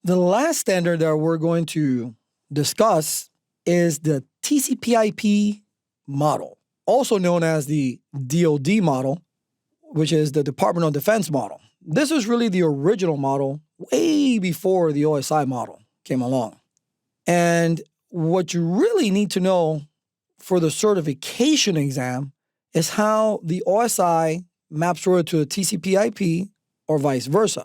The last standard that we're going to discuss is the TCP/IP model, also known as the DoD model, which is the Department of Defense model. This is really the original model way before the OSI model came along. And what you really need to know for the certification exam is how the OSI maps over to the TCP/IP or vice versa.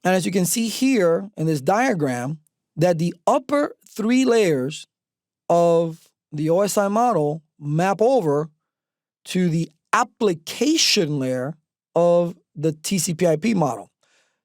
And as you can see here in this diagram, that the upper three layers of the OSI model map over to the application layer of the TCP/IP model.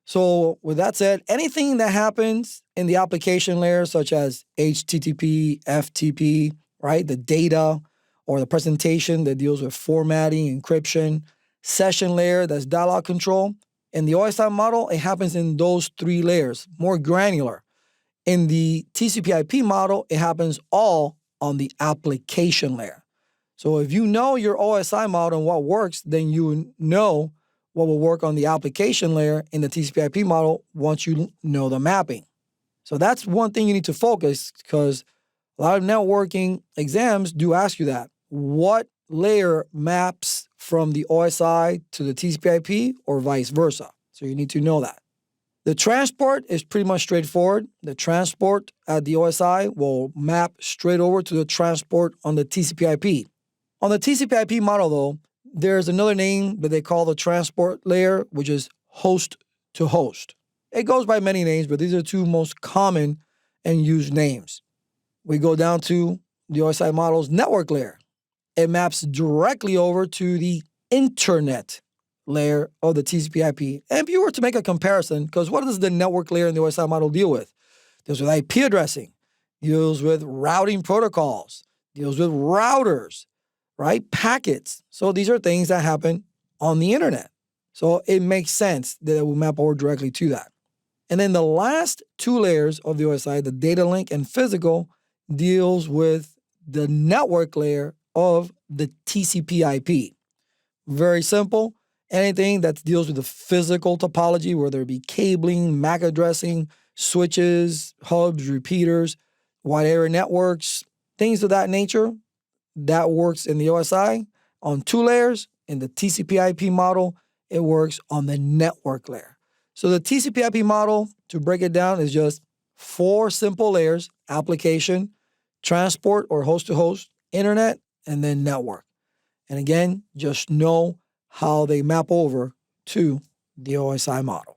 So with that said, anything that happens in the application layer, such as HTTP, FTP, right, the data or the presentation that deals with formatting, encryption, session layer, that's dialog control. In the OSI model, it happens in those three layers, more granular. In the TCP/IP model, it happens all on the application layer. So if you know your OSI model and what works, then you know what will work on the application layer in the TCP/IP model once you know the mapping. So that's one thing you need to focus, because a lot of networking exams do ask you that. What layer maps from the OSI to the TCP/IP or vice versa? So you need to know that. The transport is pretty much straightforward. The transport at the OSI will map straight over to the transport on the TCP/IP. On the TCP/IP model, though, there's another name that they call the transport layer, which is host to host. It goes by many names, but these are the two most common and used names. We go down to the OSI model's network layer. It maps directly over to the internet layer of the TCP/IP. And if you were to make a comparison, because what does the network layer in the OSI model deal with? It deals with IP addressing, deals with routing protocols, deals with routers, right? Packets. So these are things that happen on the internet. So it makes sense that it will map over directly to that. And then the last two layers of the OSI, the data link and physical, deals with the network layer of the TCP/IP. Very simple. Anything that deals with the physical topology, whether it be cabling, MAC addressing, switches, hubs, repeaters, wide area networks, things of that nature, that works in the OSI on two layers. In the TCP/IP model, it works on the network layer. So the TCP/IP model, to break it down, is just four simple layers: application, transport or host-to-host, internet, and then network. And again, just know how they map over to the OSI model.